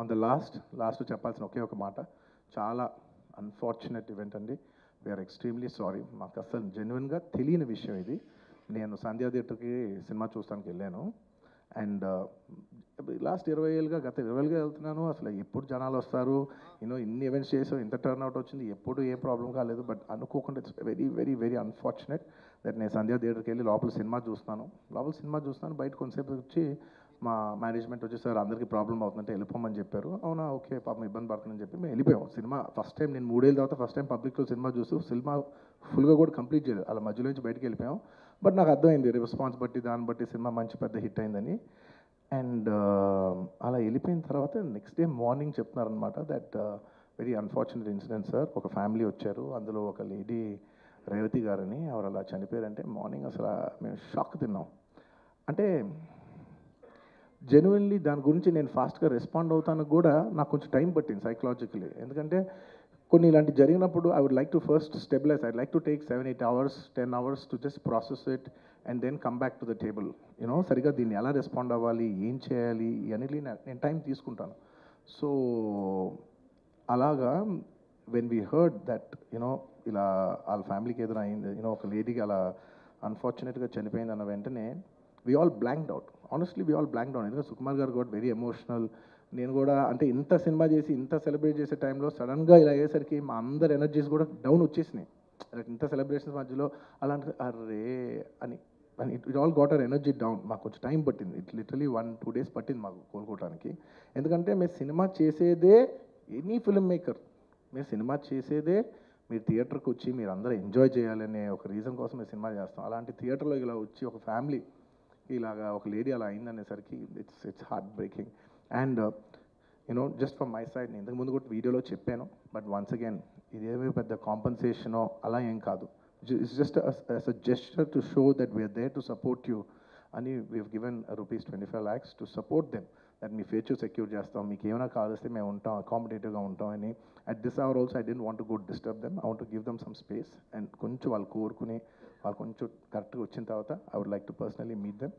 On the last చెప్పాల్సిన ఒకే ఒక మాట, చాలా అన్ఫార్చునేట్ ఈవెంట్ అండి. We're extremely sorry. మాకు అసలు జెన్యున్గా తెలియని విషయం ఇది. నేను సంధ్యా థియేటర్కి సినిమా చూస్తానికి వెళ్ళాను. అండ్ లాస్ట్ 20 ఏళ్ళుగా, గత 20 ఏళ్ళుగా వెళ్తున్నాను. అసలు ఎప్పుడు జనాలు వస్తారు, ఇన్ని ఈవెంట్స్ చేసాం, ఇంత టర్న్అవుట్ వచ్చింది, ఎప్పుడు ఏ ప్రాబ్లం కాలేదు. బట్ అనుకోకుండా it's very very very unfortunate that నేను సంధ్యా థియేటర్కి వెళ్ళి లోపల సినిమా చూస్తున్నాను. బయట కొంతసేపు వచ్చి మా మేనేజ్మెంట్ వచ్చి, సార్ అందరికీ ప్రాబ్లం అవుతుందంటే వెళ్ళిపోమని చెప్పారు. అవునా, ఓకే, పాపం ఇబ్బంది పడుతుందని చెప్పి మేము వెళ్ళిపోయాం. సినిమా ఫస్ట్ టైం, నేను 3 ఏళ్ళ తర్వాత ఫస్ట్ టైం పబ్లిక్లో సినిమా చూస్తూ, సినిమా ఫుల్గా కూడా కంప్లీట్ చేయలేదు, అలా మధ్యలో నుంచి బయటకు వెళ్ళిపోయాం. బట్ నాకు అర్థమైంది రెస్పాన్స్ బట్టి, దాన్ని బట్టి సినిమా మంచి పెద్ద హిట్ అయిందని. అండ్ అలా వెళ్ళిపోయిన తర్వాత నెక్స్ట్ డే మార్నింగ్ చెప్తున్నారనమాట that very unfortunate incident sir, ఒక ఫ్యామిలీ వచ్చారు, అందులో ఒక లేడీ రేవతి గారని, ఎవరు అలా చనిపోయారంటే మార్నింగ్ అసలు మేము షాక్ తిన్నాం. అంటే జెన్యున్లీ దాని గురించి నేను ఫాస్ట్గా రెస్పాండ్ అవుతానికి కూడా నాకు కొంచెం టైం పట్టింది సైకలాజికలీ. ఎందుకంటే కొన్ని ఇలాంటి జరిగినప్పుడు I would like to first stabilise. I like to take 7-8 hours 10 hours to just process it and then come back to the table. సరిగా దీన్ని ఎలా రెస్పాండ్ అవ్వాలి, ఏం చేయాలి అనేది నేను టైం తీసుకుంటాను. సో అలాగా వెన్ వీ హర్డ్ దట్ ఇలా వాళ్ళ ఫ్యామిలీకి ఏదైనా అయింది, ఒక లేడీకి అలా అన్ఫార్చునేట్గా చనిపోయింది అన్న వెంటనే we all blanked out. Honestly we all blanked out. ఎందుకంటే సుకుమార్ గారు కూడా వెరీ ఎమోషనల్. నేను కూడా అంటే ఇంత సినిమా చేసి ఇంత సెలబ్రేట్ చేసే టైంలో సడన్గా ఇలా అయ్యేసరికి మా అందరి ఎనర్జీస్ కూడా డౌన్ వచ్చేసినాయి. ఇంత సెలబ్రేషన్స్ మధ్యలో అలాంటి అర్రే అని it all got our energy down. మాకు కొంచెం టైం పట్టింది. ఇట్ లిటరలీ 1-2 days పట్టింది మాకు కోలుకోవడానికి. ఎందుకంటే మేము సినిమా చేసేదే, ఎనీ ఫిల్మ్ మేకర్ మీరు సినిమా చేసేదే మీరు థియేటర్కి వచ్చి మీరు అందరూ ఎంజాయ్ చేయాలనే ఒక రీజన్ కోసం మేము సినిమా చేస్తాం. అలాంటి థియేటర్లో ఇలా వచ్చి ఒక ఫ్యామిలీ ఇలాగా ఒక లేడీ అలా అయిందనేసరికి it's heart breaking. And just from my side, నేను ఇంతకుముందు కూడా వీడియోలో చెప్పాను, బట్ వన్స్ అగైన్ ఇదేమీ పెద్ద కాంపన్సేషనో అలా ఏం కాదు. It's just as a gesture to show that we are there to support you అని we have given ₹25 lakhs to support them, that మీ ఫ్యూచర్ సెక్యూర్ చేస్తాం, మీకు ఏమైనా కావాల్స్తే మేము ఉంటాం, అకామిడేటివ్గా ఉంటాం అని. At this hour also I don't want to go disturb them. I want to give them some space. And కొంచెం వాళ్ళు కోరుకుని వాళ్ళు కొంచెం కరెక్ట్గా వచ్చిన తర్వాత I would like to personally meet them.